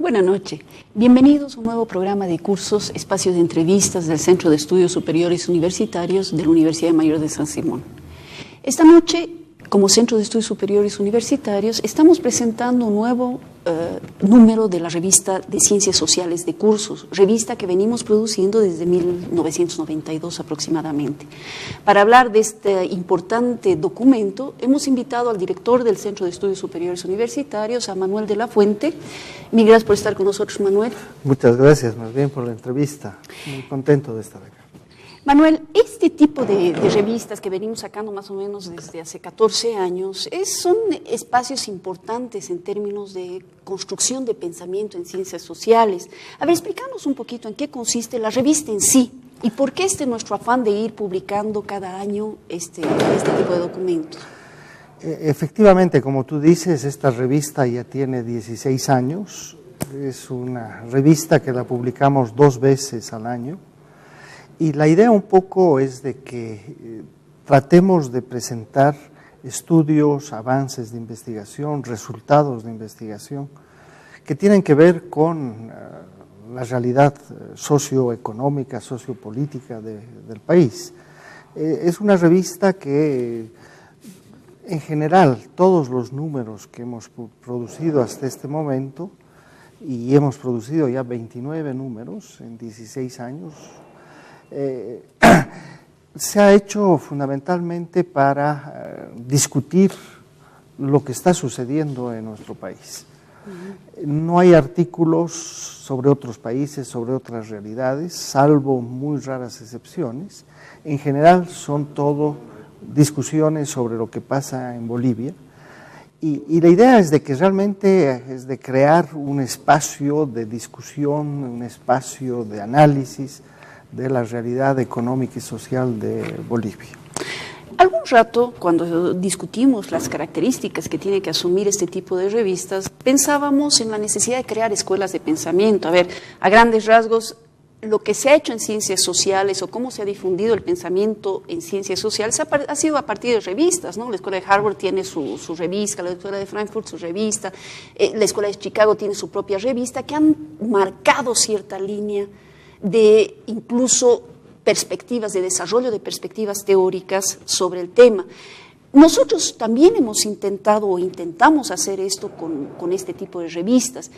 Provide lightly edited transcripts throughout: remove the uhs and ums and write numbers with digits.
Buenas noches. Bienvenidos a un nuevo programa de cursos, espacios de entrevistas del Centro de Estudios Superiores Universitarios de la Universidad Mayor de San Simón. Esta noche, como Centro de Estudios Superiores Universitarios, estamos presentando un nuevo número de la revista de Ciencias Sociales de Cursos, revista que venimos produciendo desde 1992 aproximadamente. Para hablar de este importante documento, hemos invitado al director del Centro de Estudios Superiores Universitarios, a Manuel de la Fuente. Mil gracias por estar con nosotros, Manuel. Muchas gracias, más bien, por la entrevista. Muy contento de estar acá. Manuel, este tipo de revistas que venimos sacando más o menos desde hace 14 años son espacios importantes en términos de construcción de pensamiento en ciencias sociales. A ver, explícanos un poquito en qué consiste la revista en sí y por qué nuestro afán de ir publicando cada año este tipo de documentos. Efectivamente, como tú dices, esta revista ya tiene 16 años. Es una revista que la publicamos 2 veces al año. Y la idea un poco es de que tratemos de presentar estudios, avances de investigación, resultados de investigación que tienen que ver con la realidad socioeconómica, sociopolítica del país. Es una revista que, en general, todos los números que hemos producido hasta este momento, y hemos producido ya 29 números en 16 años, se ha hecho fundamentalmente para discutir lo que está sucediendo en nuestro país. No hay artículos sobre otros países, sobre otras realidades, salvo muy raras excepciones. En general son todo discusiones sobre lo que pasa en Bolivia. Y la idea es de que realmente es de crear un espacio de discusión, un espacio de análisis de la realidad económica y social de Bolivia. Algún rato, cuando discutimos las características que tiene que asumir este tipo de revistas, pensábamos en la necesidad de crear escuelas de pensamiento. A ver, a grandes rasgos, lo que se ha hecho en ciencias sociales o cómo se ha difundido el pensamiento en ciencias sociales ha sido a partir de revistas, ¿no? La Escuela de Harvard tiene su revista, la Escuela de Frankfurt su revista, la Escuela de Chicago tiene su propia revista, que han marcado cierta línea de incluso perspectivas, de desarrollo de perspectivas teóricas sobre el tema. Nosotros también hemos intentado o intentamos hacer esto con este tipo de revistas.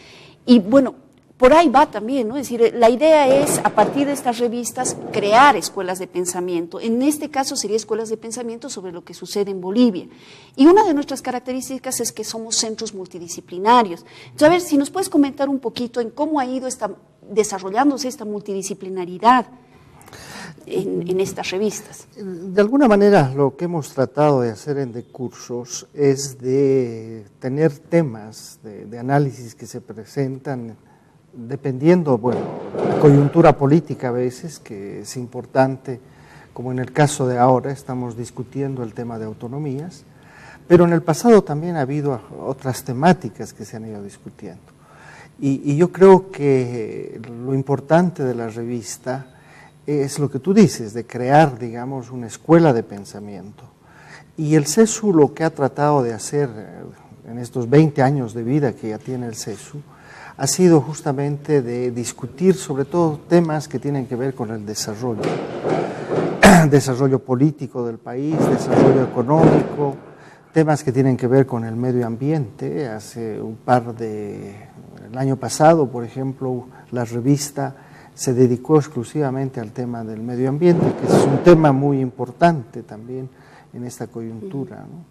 Y bueno, por ahí va también, ¿no? Es decir, la idea es, a partir de estas revistas, crear escuelas de pensamiento. En este caso sería escuelas de pensamiento sobre lo que sucede en Bolivia. Y una de nuestras características es que somos centros multidisciplinarios. Entonces, a ver, si nos puedes comentar un poquito en cómo ha ido desarrollándose esta multidisciplinaridad en estas revistas. De alguna manera, lo que hemos tratado de hacer en Decursos es de tener temas de análisis que se presentan dependiendo, bueno, la coyuntura política a veces, que es importante, como en el caso de ahora, estamos discutiendo el tema de autonomías, pero en el pasado también ha habido otras temáticas que se han ido discutiendo. Y yo creo que lo importante de la revista es lo que tú dices, de crear, digamos, una escuela de pensamiento. Y el CESU lo que ha tratado de hacer en estos 20 años de vida que ya tiene el CESU, ha sido justamente de discutir sobre todo temas que tienen que ver con el desarrollo político del país, desarrollo económico, temas que tienen que ver con el medio ambiente. El año pasado, por ejemplo, la revista se dedicó exclusivamente al tema del medio ambiente, que es un tema muy importante también en esta coyuntura, ¿no?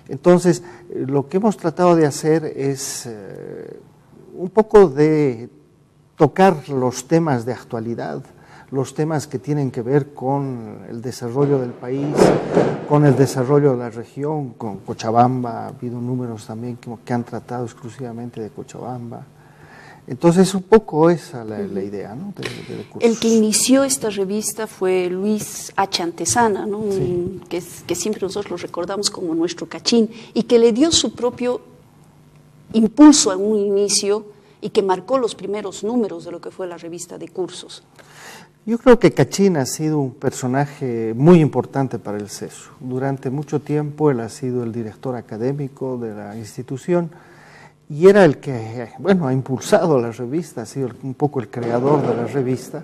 Entonces, lo que hemos tratado de hacer es un poco de tocar los temas de actualidad, los temas que tienen que ver con el desarrollo del país, con el desarrollo de la región, con Cochabamba. Ha habido números también que han tratado exclusivamente de Cochabamba. Entonces, un poco esa la idea, ¿no? de el que inició esta revista fue Luis H. Antesana, ¿no? Sí. Que siempre nosotros lo recordamos como nuestro cachín, y que le dio su propio impulso en un inicio y que marcó los primeros números de lo que fue la revista de cursos. Yo creo que Cachín ha sido un personaje muy importante para el CESU. Durante mucho tiempo él ha sido el director académico de la institución y era el que, bueno, ha impulsado la revista, ha sido un poco el creador de la revista,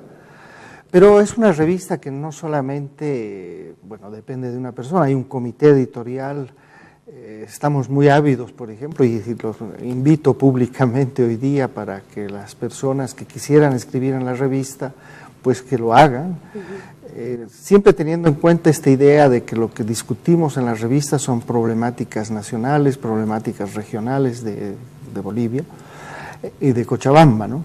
pero es una revista que no solamente, bueno, depende de una persona, hay un comité editorial, estamos muy ávidos, por ejemplo, y los invito públicamente hoy día para que las personas que quisieran escribir en la revista, pues que lo hagan, siempre teniendo en cuenta esta idea de que lo que discutimos en la revista son problemáticas nacionales, problemáticas regionales de Bolivia y de Cochabamba, ¿no?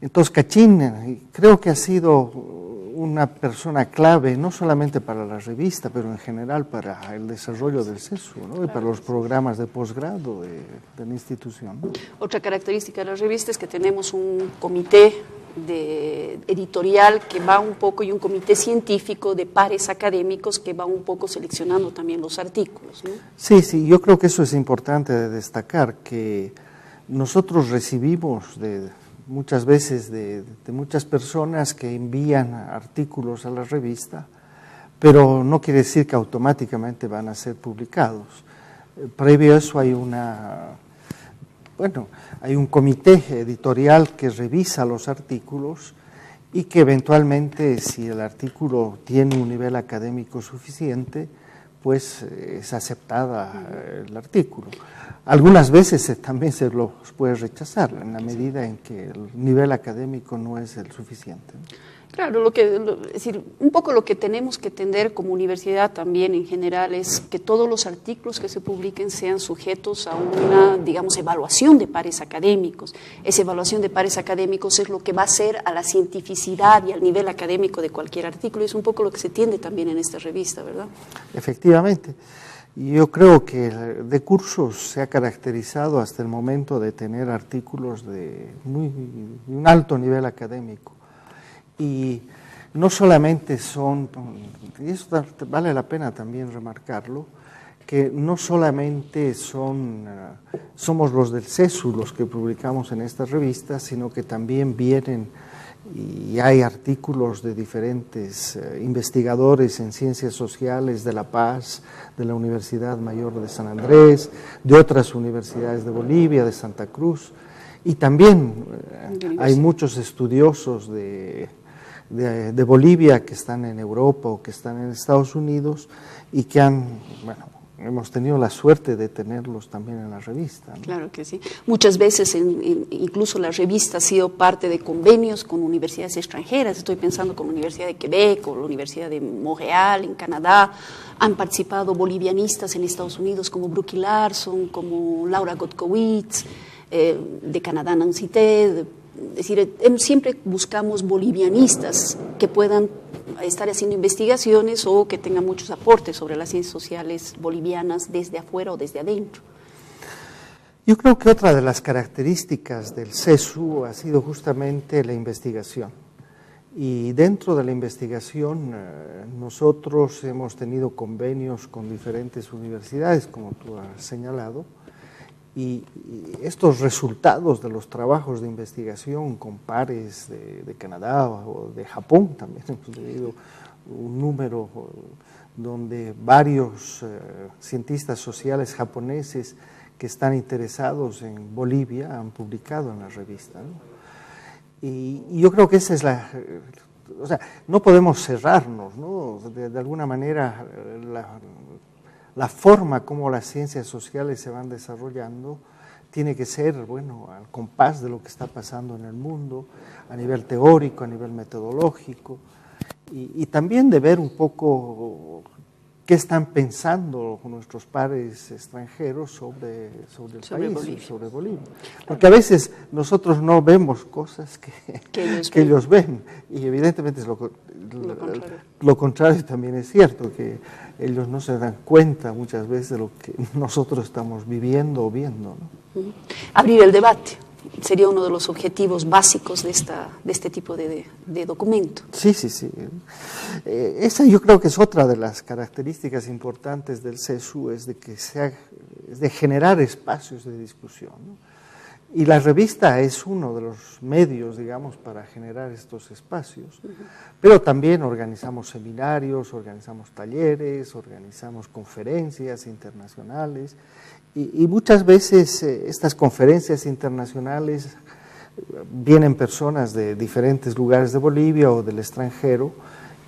Entonces Kachin creo que ha sido una persona clave, no solamente para la revista, pero en general para el desarrollo del CESU, ¿no? Y para los programas de posgrado de la institución, ¿no? Otra característica de la revista es que tenemos un comité editorial que va un poco y un comité científico de pares académicos que va un poco seleccionando también los artículos, ¿no? Sí, sí, yo creo que eso es importante de destacar, que nosotros recibimos muchas veces de muchas personas que envían artículos a la revista, pero no quiere decir que automáticamente van a ser publicados. Previo a eso hay hay un comité editorial que revisa los artículos y que eventualmente, si el artículo tiene un nivel académico suficiente, pues es aceptada el artículo. Algunas veces también se los puede rechazar en la medida en que el nivel académico no es el suficiente. Claro, es decir, un poco lo que tenemos que tender como universidad también en general es que todos los artículos que se publiquen sean sujetos a una, digamos, evaluación de pares académicos. Esa evaluación de pares académicos es lo que va a hacer a la cientificidad y al nivel académico de cualquier artículo. Es un poco lo que se tiende también en esta revista, ¿verdad? Efectivamente. Yo creo que de cursos se ha caracterizado hasta el momento de tener artículos de un alto nivel académico. Y no solamente son, y eso vale la pena también remarcarlo, que no solamente somos los del CESU los que publicamos en estas revistas, sino que también vienen y hay artículos de diferentes investigadores en ciencias sociales de La Paz, de la Universidad Mayor de San Andrés, de otras universidades de Bolivia, de Santa Cruz, y también hay muchos estudiosos de Bolivia que están en Europa o que están en Estados Unidos y que hemos tenido la suerte de tenerlos también en la revista, ¿no? Claro que sí. Muchas veces incluso la revista ha sido parte de convenios con universidades extranjeras. Estoy pensando con la Universidad de Quebec o la Universidad de Montreal en Canadá. Han participado bolivianistas en Estados Unidos como Brooke Larson, como Laura Gotkowitz, de Canadá Nancy Ted. Es decir, siempre buscamos bolivianistas que puedan estar haciendo investigaciones o que tengan muchos aportes sobre las ciencias sociales bolivianas desde afuera o desde adentro. Yo creo que otra de las características del CESU ha sido justamente la investigación. Y dentro de la investigación nosotros hemos tenido convenios con diferentes universidades, como tú has señalado, y estos resultados de los trabajos de investigación con pares de Canadá o de Japón, también hemos tenido un número donde varios cientistas sociales japoneses que están interesados en Bolivia han publicado en la revista, ¿no? Y yo creo que esa es o sea, no podemos cerrarnos, ¿no? De alguna manera la forma como las ciencias sociales se van desarrollando tiene que ser, al compás de lo que está pasando en el mundo, a nivel teórico, a nivel metodológico, y también de ver un poco qué están pensando nuestros pares extranjeros sobre el país, Bolivia. sobre Bolivia. Porque a veces nosotros no vemos cosas que ellos ven, y evidentemente es lo contrario también es cierto, que ellos no se dan cuenta muchas veces de lo que nosotros estamos viviendo o viendo, ¿no? Abrir el debate sería uno de los objetivos básicos de este tipo de documento. Sí. Esa yo creo que es otra de las características importantes del CESU, es de generar espacios de discusión, ¿no? Y la revista es uno de los medios, digamos, para generar estos espacios, pero también organizamos seminarios, organizamos talleres, organizamos conferencias internacionales, Y muchas veces estas conferencias internacionales vienen personas de diferentes lugares de Bolivia o del extranjero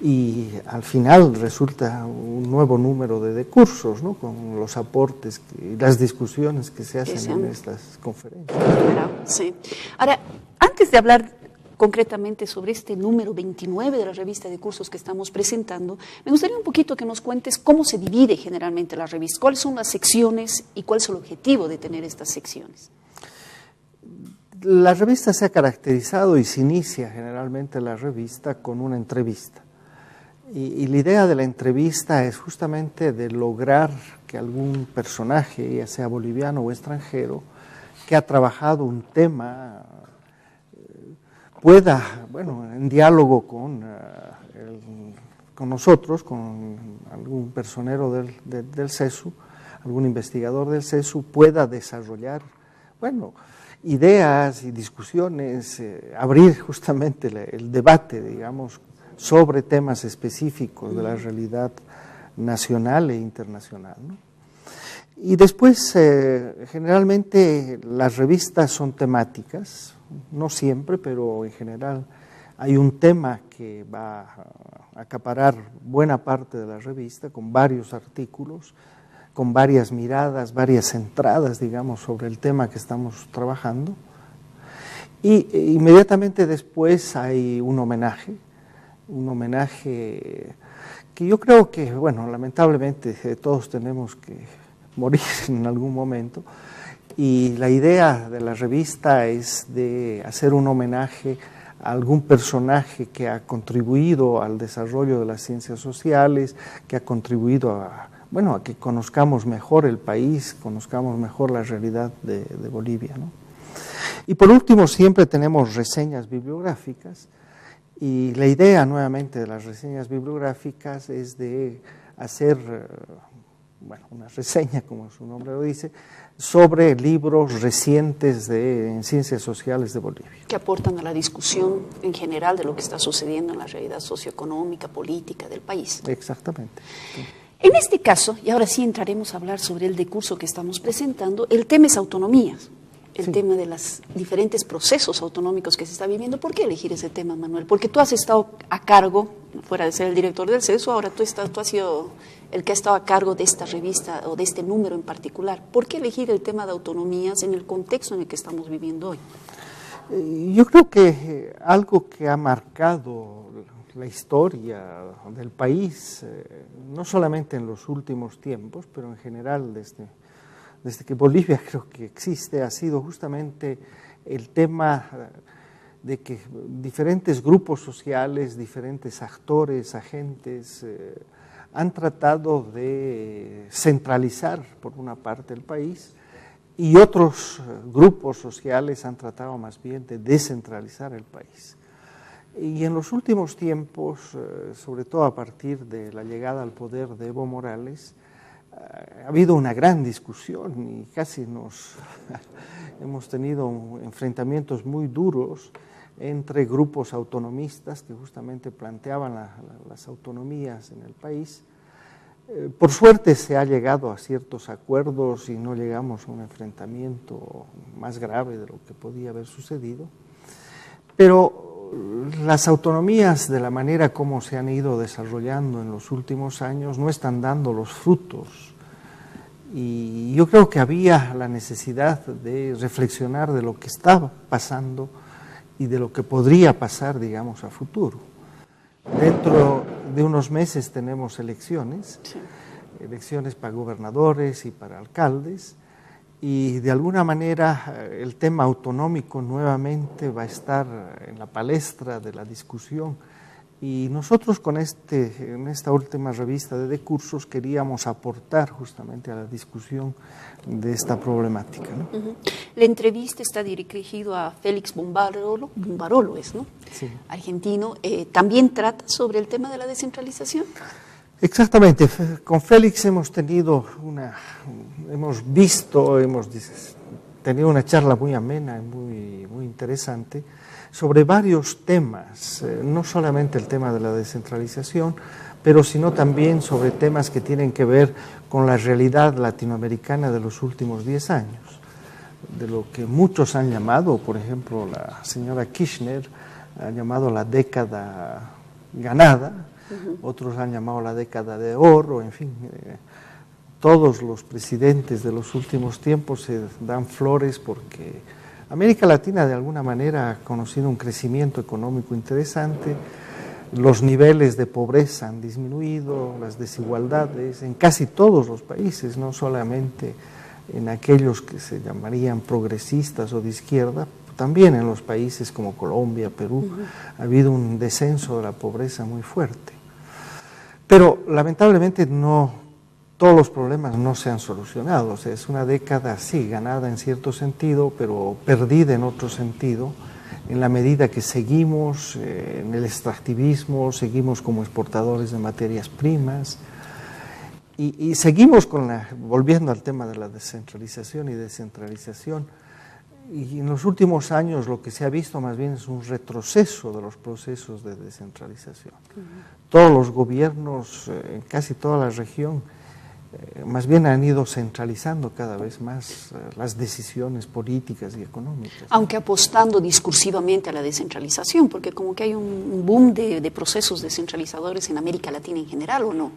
y al final resulta un nuevo número de decursos, ¿no? Con los aportes y las discusiones que se hacen en estas conferencias. Sí. Ahora, antes de hablar concretamente sobre este número 29 de la revista de cursos que estamos presentando, me gustaría un poquito que nos cuentes cómo se divide generalmente la revista, cuáles son las secciones y cuál es el objetivo de tener estas secciones. La revista se ha caracterizado y se inicia generalmente la revista con una entrevista. Y la idea de la entrevista es justamente de lograr que algún personaje, ya sea boliviano o extranjero, que ha trabajado un tema, pueda, bueno, en diálogo con nosotros, con algún personero del CESU, algún investigador del CESU, pueda desarrollar, bueno, ideas y discusiones, abrir justamente el debate, digamos, sobre temas específicos de la realidad nacional e internacional, ¿no? Y después, generalmente, las revistas son temáticas, no siempre, pero en general hay un tema que va a acaparar buena parte de la revista, con varios artículos, con varias miradas, varias entradas, digamos, sobre el tema que estamos trabajando. Y inmediatamente después hay un homenaje que yo creo que, bueno, lamentablemente todos tenemos que morir en algún momento, y la idea de la revista es de hacer un homenaje a algún personaje que ha contribuido al desarrollo de las ciencias sociales, que ha contribuido a que conozcamos mejor el país, conozcamos mejor la realidad de Bolivia, ¿no? Y por último, siempre tenemos reseñas bibliográficas, y la idea nuevamente de las reseñas bibliográficas es de hacer una reseña, como su nombre lo dice, sobre libros recientes en ciencias sociales de Bolivia. Que aportan a la discusión en general de lo que está sucediendo en la realidad socioeconómica, política del país. Exactamente. Sí. En este caso, y ahora sí entraremos a hablar sobre el decurso que estamos presentando, el tema es autonomías, el tema de los diferentes procesos autonómicos que se está viviendo. ¿Por qué elegir ese tema, Manuel? Porque tú has estado a cargo, fuera de ser el director del CESU, ahora tú has sido el que ha estado a cargo de esta revista o de este número en particular. ¿Por qué elegir el tema de autonomías en el contexto en el que estamos viviendo hoy? Yo creo que algo que ha marcado la historia del país, no solamente en los últimos tiempos, pero en general desde que Bolivia creo que existe, ha sido justamente el tema de que diferentes grupos sociales, diferentes actores, agentes, han tratado de centralizar por una parte el país, y otros grupos sociales han tratado más bien de descentralizar el país. Y en los últimos tiempos, sobre todo a partir de la llegada al poder de Evo Morales, ha habido una gran discusión y casi hemos tenido enfrentamientos muy duros entre grupos autonomistas que justamente planteaban las autonomías en el país. Por suerte se ha llegado a ciertos acuerdos y no llegamos a un enfrentamiento más grave de lo que podía haber sucedido, pero las autonomías, de la manera como se han ido desarrollando en los últimos años, no están dando los frutos, y yo creo que había la necesidad de reflexionar de lo que estaba pasando y de lo que podría pasar, digamos, a futuro. Dentro de unos meses tenemos elecciones para gobernadores y para alcaldes, y de alguna manera el tema autonómico nuevamente va a estar en la palestra de la discusión, y nosotros en esta última revista de decursos queríamos aportar justamente a la discusión de esta problemática, ¿no? La entrevista está dirigida a Félix Bombarolo es, ¿no? Sí. Argentino. ¿También trata sobre el tema de la descentralización? Exactamente. Con Félix hemos tenido tenido una charla muy amena y muy interesante sobre varios temas, no solamente el tema de la descentralización, pero sino también sobre temas que tienen que ver con la realidad latinoamericana de los últimos 10 años, de lo que muchos han llamado, por ejemplo, la señora Kirchner ha llamado la década ganada, otros han llamado la década de oro, en fin, todos los presidentes de los últimos tiempos se dan flores porque América Latina de alguna manera ha conocido un crecimiento económico interesante, los niveles de pobreza han disminuido, las desigualdades en casi todos los países, no solamente en aquellos que se llamarían progresistas o de izquierda, también en los países como Colombia, Perú, ha habido un descenso de la pobreza muy fuerte. Pero lamentablemente todos los problemas no se han solucionado, o sea, es una década, sí, ganada en cierto sentido, pero perdida en otro sentido, en la medida que seguimos en el extractivismo, seguimos como exportadores de materias primas, y seguimos volviendo al tema de la descentralización y descentralización, y en los últimos años lo que se ha visto más bien es un retroceso de los procesos de descentralización. Todos los gobiernos, en casi toda la región, más bien han ido centralizando cada vez más las decisiones políticas y económicas. Aunque apostando discursivamente a la descentralización, porque como que hay un boom de procesos descentralizadores en América Latina en general, ¿o no?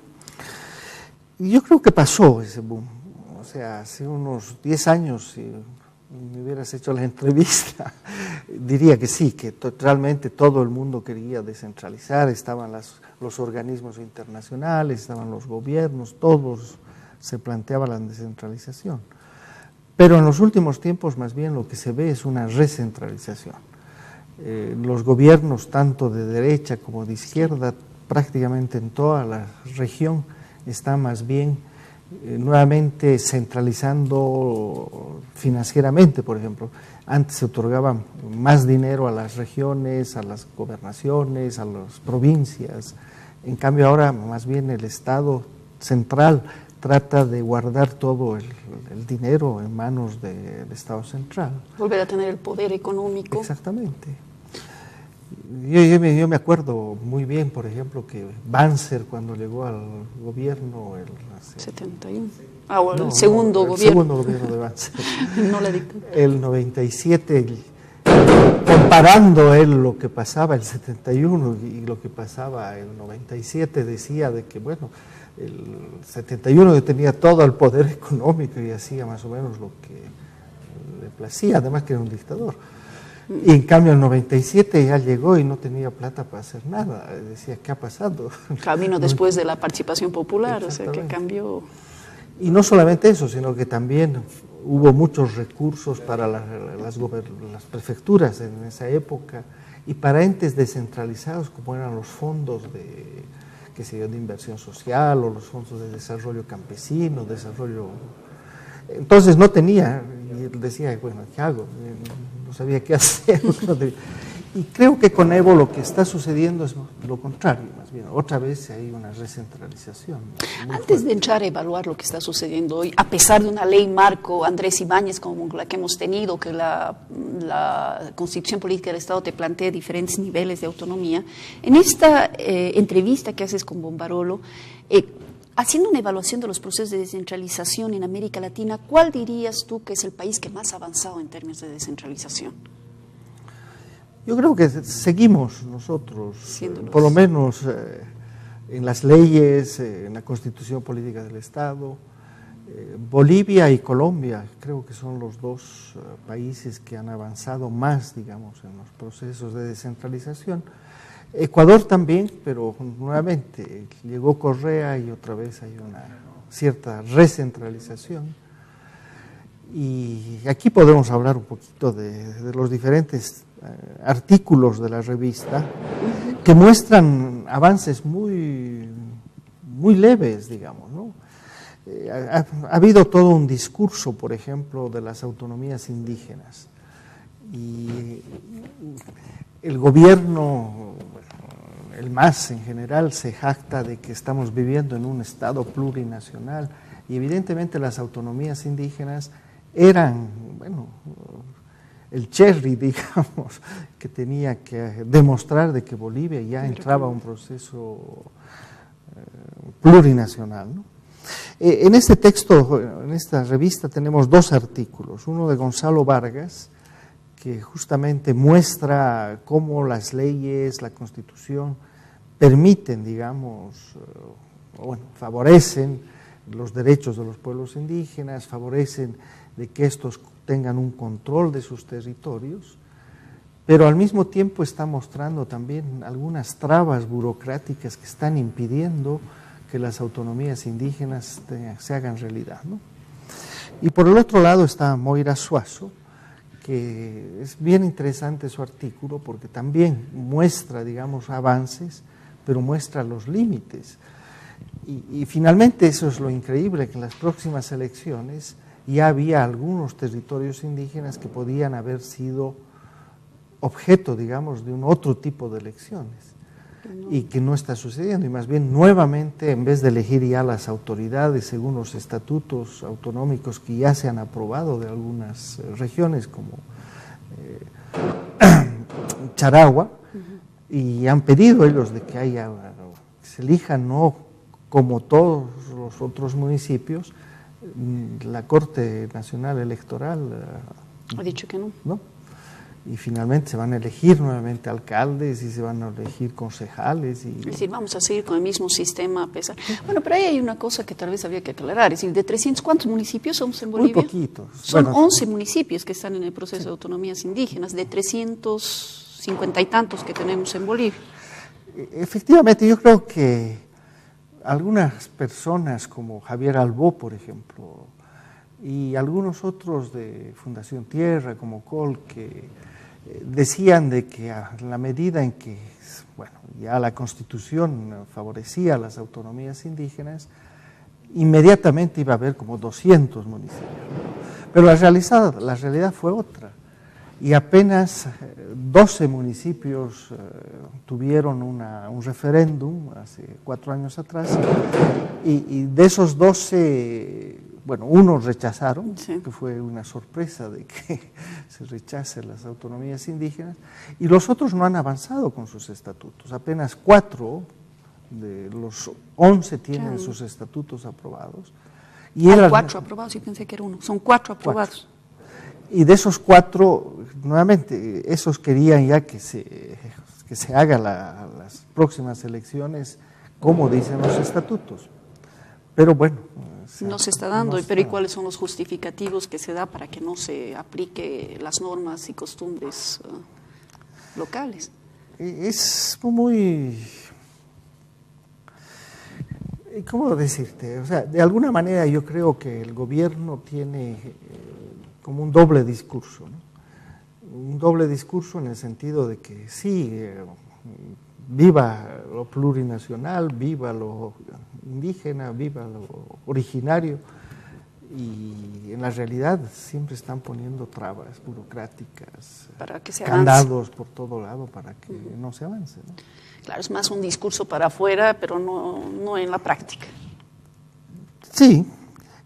Yo creo que pasó ese boom. O sea, hace unos 10 años, si me hubieras hecho la entrevista, diría que sí, que realmente todo el mundo quería descentralizar, estaban los organismos internacionales, estaban los gobiernos, todos se planteaba la descentralización. Pero en los últimos tiempos más bien lo que se ve es una recentralización. Los gobiernos tanto de derecha como de izquierda, prácticamente en toda la región, están más bien nuevamente centralizando financieramente, por ejemplo. Antes se otorgaba más dinero a las regiones, a las gobernaciones, a las provincias. En cambio ahora más bien el Estado central trata de guardar todo el dinero en manos del Estado central. Volver a tener el poder económico. Exactamente. Yo me acuerdo muy bien, por ejemplo, que Banzer cuando llegó al gobierno... 71. Bueno, el segundo gobierno. El segundo gobierno de Banzer. No la dictadura. El 97, comparando él lo que pasaba el 71 y lo que pasaba el 97, decía de que, bueno, el 71 tenía todo el poder económico y hacía más o menos lo que le placía, además que era un dictador. Y en cambio el 97 ya llegó y no tenía plata para hacer nada. Decía, ¿qué ha pasado? Camino después de la participación popular, o sea, que cambió. Y no solamente eso, sino que también hubo muchos recursos para las prefecturas en esa época y para entes descentralizados como eran los fondos de inversión social o los fondos de desarrollo campesino, Entonces no tenía, y él decía, bueno, ¿qué hago? No sabía qué hacer. Y creo que con Evo lo que está sucediendo es lo contrario, más bien. Otra vez hay una recentralización. Antes de entrar a evaluar lo que está sucediendo hoy, a pesar de una ley marco, Andrés Ibáñez, como la que hemos tenido, que la Constitución Política del Estado te plantea diferentes niveles de autonomía, en esta entrevista que haces con Bombarolo, haciendo una evaluación de los procesos de descentralización en América Latina, ¿cuál dirías tú que es el país que más ha avanzado en términos de descentralización? Yo creo que seguimos nosotros, por lo menos en las leyes, en la Constitución Política del Estado. Bolivia y Colombia creo que son los dos países que han avanzado más, digamos, en los procesos de descentralización. Ecuador también, pero nuevamente llegó Correa y otra vez hay una cierta recentralización. Y aquí podemos hablar un poquito de los diferentes artículos de la revista que muestran avances muy leves, digamos, ¿no? Ha habido todo un discurso, por ejemplo, de las autonomías indígenas. Y el gobierno, el MAS en general, se jacta de que estamos viviendo en un estado plurinacional y evidentemente las autonomías indígenas eran, bueno, el cherry, digamos, que tenía que demostrar de que Bolivia ya entraba a un proceso plurinacional, ¿no? En este texto, en esta revista, tenemos 2 artículos, uno de Gonzalo Vargas, que justamente muestra cómo las leyes, la Constitución, permiten, digamos, favorecen los derechos de los pueblos indígenas, favorecen de que estos tengan un control de sus territorios, pero al mismo tiempo está mostrando también algunas trabas burocráticas que están impidiendo que las autonomías indígenas se hagan realidad, ¿no? Y por el otro lado está Moira Suazo, que es bien interesante su artículo porque también muestra, digamos, avances, pero muestra los límites. Y finalmente eso es lo increíble, que en las próximas elecciones ya había algunos territorios indígenas que podían haber sido objeto, digamos, de un otro tipo de elecciones. Y que no está sucediendo, y más bien nuevamente, en vez de elegir ya las autoridades según los estatutos autonómicos que ya se han aprobado de algunas regiones como Charagua, y han pedido ellos de que haya, que se elijan no como todos los otros municipios, la Corte Nacional Electoral ha dicho que no. ¿No? Y finalmente se van a elegir nuevamente alcaldes y se van a elegir concejales. Es decir, vamos a seguir con el mismo sistema a pesar. Bueno, pero ahí hay una cosa que tal vez habría que aclarar. Es decir, de 300, ¿cuántos municipios somos en Bolivia? Muy poquitos. Son 11 municipios que están en el proceso de autonomías indígenas, de 350 y tantos que tenemos en Bolivia. Efectivamente, yo creo que algunas personas como Javier Albó, por ejemplo, y algunos otros de Fundación Tierra, como Col, que decían de que a la medida en que, bueno, ya la Constitución favorecía las autonomías indígenas, inmediatamente iba a haber como 200 municipios. Pero la realidad fue otra, y apenas 12 municipios tuvieron un referéndum hace 4 años atrás, y de esos 12... Bueno, unos rechazaron, sí, que fue una sorpresa de que se rechacen las autonomías indígenas, y los otros no han avanzado con sus estatutos. Apenas 4 de los 11 tienen sus estatutos aprobados. Y hay 4 aprobados, yo pensé que era 1, son 4 aprobados. 4. Y de esos 4, nuevamente, esos querían ya que se haga las próximas elecciones como dicen los estatutos. Pero bueno, no se está dando, pero ¿y cuáles son los justificativos que se da para que no se aplique las normas y costumbres locales? Es muy, ¿cómo decirte? O sea, de alguna manera yo creo que el gobierno tiene como un doble discurso, ¿no? Un doble discurso en el sentido de que sí, viva lo plurinacional, viva lo indígena, viva lo originario, y en la realidad siempre están poniendo trabas burocráticas, para que se candados por todo lado para que no se avance, ¿no? Claro, es más un discurso para afuera, pero no en la práctica. Sí,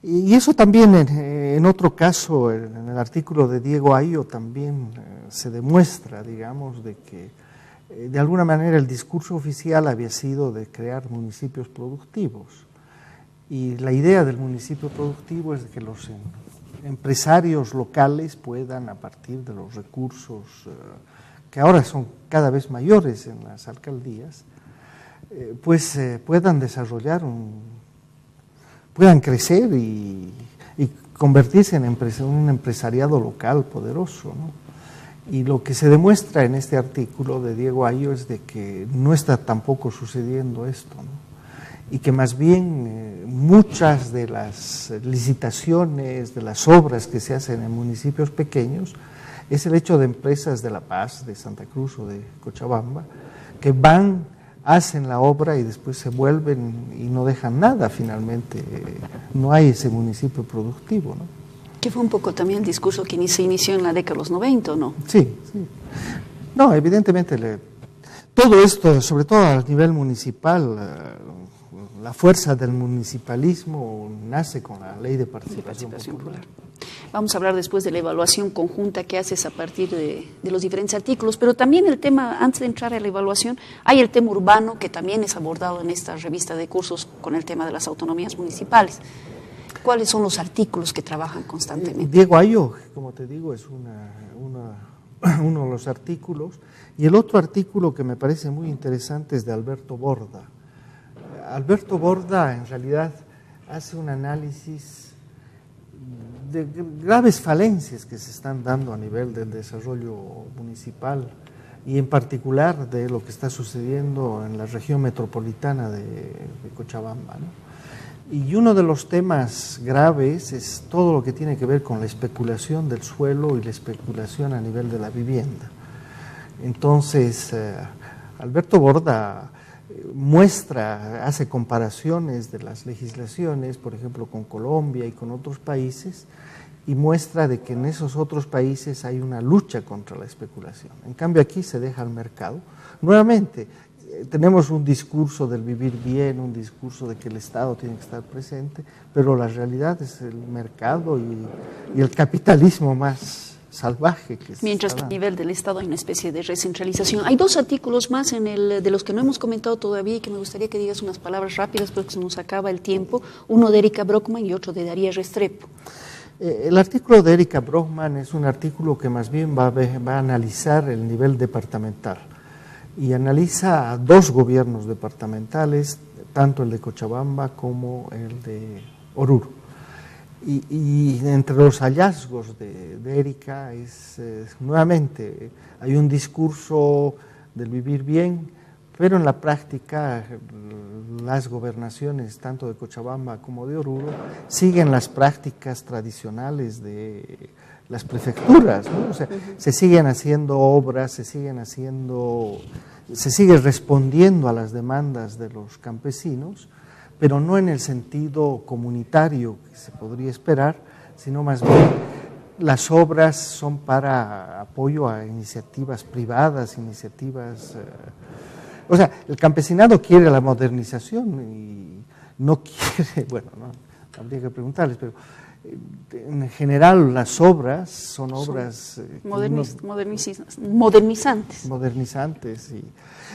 y eso también en otro caso, en el artículo de Diego Ayo también se demuestra, digamos, de que de alguna manera el discurso oficial había sido de crear municipios productivos, y la idea del municipio productivo es de que los empresarios locales puedan, a partir de los recursos que ahora son cada vez mayores en las alcaldías, pues puedan desarrollar puedan crecer y convertirse en un empresariado local poderoso, ¿no? Y lo que se demuestra en este artículo de Diego Ayo es de que no está tampoco sucediendo esto, ¿no? Y que más bien muchas de las licitaciones, de las obras que se hacen en municipios pequeños, es el hecho de empresas de La Paz, de Santa Cruz o de Cochabamba, que van, hacen la obra y después se vuelven y no dejan nada finalmente. No hay ese municipio productivo, ¿no? Que fue un poco también el discurso que se inició en la década de los 90, ¿no? Sí, sí. No, evidentemente todo esto, sobre todo a nivel municipal, la fuerza del municipalismo nace con la ley de participación popular. Vamos a hablar después de la evaluación conjunta que haces a partir de los diferentes artículos, pero también el tema, antes de entrar a la evaluación, hay el tema urbano que también es abordado en esta revista de cursos con el tema de las autonomías municipales. ¿Cuáles son los artículos que trabajan constantemente? Diego Ayo, como te digo, es uno de los artículos, y el otro artículo que me parece muy interesante es de Alberto Borda. Alberto Borda en realidad hace un análisis de graves falencias que se están dando a nivel del desarrollo municipal y en particular de lo que está sucediendo en la región metropolitana de Cochabamba, ¿no? Y uno de los temas graves es todo lo que tiene que ver con la especulación del suelo y la especulación a nivel de la vivienda. Entonces, Alberto Borda hace comparaciones de las legislaciones, por ejemplo, con Colombia y con otros países, y muestra de que en esos otros países hay una lucha contra la especulación. En cambio, aquí se deja al mercado. Nuevamente, tenemos un discurso del vivir bien, un discurso de que el Estado tiene que estar presente, pero la realidad es el mercado y el capitalismo más salvaje que mientras que a nivel del Estado hay una especie de recentralización. Hay dos artículos más de los que no hemos comentado todavía y que me gustaría que digas unas palabras rápidas porque se nos acaba el tiempo, uno de Erika Brockman y otro de Daría Restrepo. El artículo de Erika Brockman es un artículo que más bien va a analizar el nivel departamental y analiza a dos gobiernos departamentales, tanto el de Cochabamba como el de Oruro. Y entre los hallazgos de Erika nuevamente hay un discurso del vivir bien, pero en la práctica las gobernaciones tanto de Cochabamba como de Oruro siguen las prácticas tradicionales de las prefecturas, ¿no? O sea, se siguen haciendo obras, se sigue respondiendo a las demandas de los campesinos, pero no en el sentido comunitario que se podría esperar, sino más bien las obras son para apoyo a iniciativas privadas, o sea, el campesinado quiere la modernización y no quiere, bueno, no habría que preguntarles, pero en general las obras son obras modernizantes.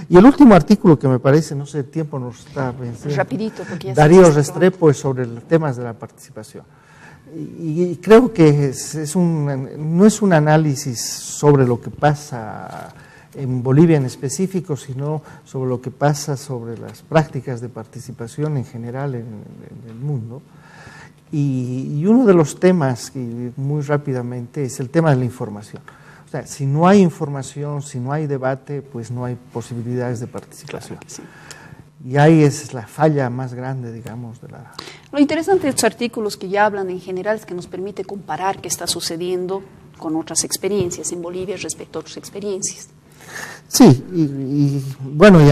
Y el último artículo que me parece, no sé, el tiempo nos está venciendo. Rapidito, porque ya Darío Restrepo es sobre los temas de la participación. Y creo que no es un análisis sobre lo que pasa en Bolivia en específico, sino sobre lo que pasa sobre las prácticas de participación en general en el mundo. Y uno de los temas, que muy rápidamente, es el tema de la información. O sea, si no hay información, si no hay debate, pues no hay posibilidades de participación. Claro, sí. Y ahí es la falla más grande, digamos, de la... Lo interesante de estos artículos que ya hablan en general es que nos permite comparar qué está sucediendo con otras experiencias en Bolivia respecto a otras experiencias. Sí, y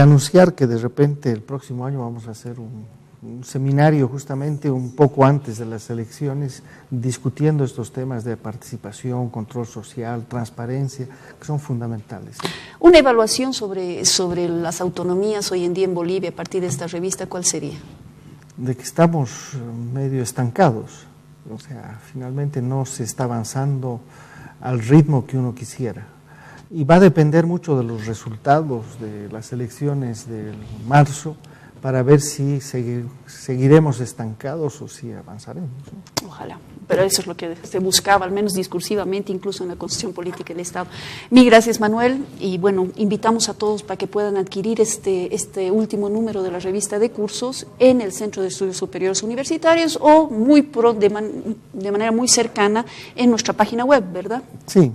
anunciar que de repente el próximo año vamos a hacer un seminario justamente un poco antes de las elecciones discutiendo estos temas de participación, control social, transparencia, que son fundamentales. Una evaluación sobre las autonomías hoy en día en Bolivia a partir de esta revista, ¿cuál sería? De que estamos medio estancados, o sea, finalmente no se está avanzando al ritmo que uno quisiera. Y va a depender mucho de los resultados de las elecciones de marzo, para ver si seguiremos estancados o si avanzaremos, ¿no? Ojalá, pero eso es lo que se buscaba, al menos discursivamente, incluso en la Constitución Política del Estado. Mil gracias, Manuel, y bueno, invitamos a todos para que puedan adquirir este último número de la revista de cursos en el Centro de Estudios Superiores Universitarios o de manera muy cercana en nuestra página web, ¿verdad? Sí,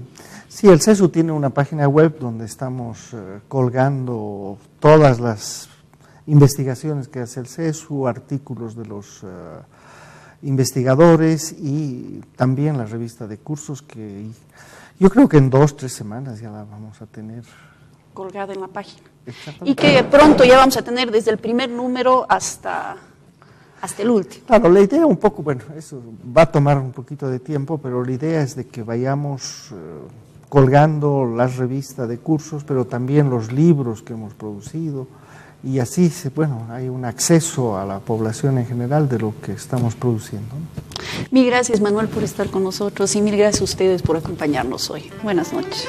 el CESU tiene una página web donde estamos colgando todas las investigaciones que hace el CESU, artículos de los investigadores y también la revista de cursos que yo creo que en 2 o 3 semanas ya la vamos a tener colgada en la página. Y que pronto ya vamos a tener desde el primer número hasta el último. Claro, la idea un poco, bueno, eso va a tomar un poquito de tiempo, pero la idea es de que vayamos colgando la revista de cursos, pero también los libros que hemos producido, y así, bueno, hay un acceso a la población en general de lo que estamos produciendo. Mil gracias, Manuel, por estar con nosotros y mil gracias a ustedes por acompañarnos hoy. Buenas noches.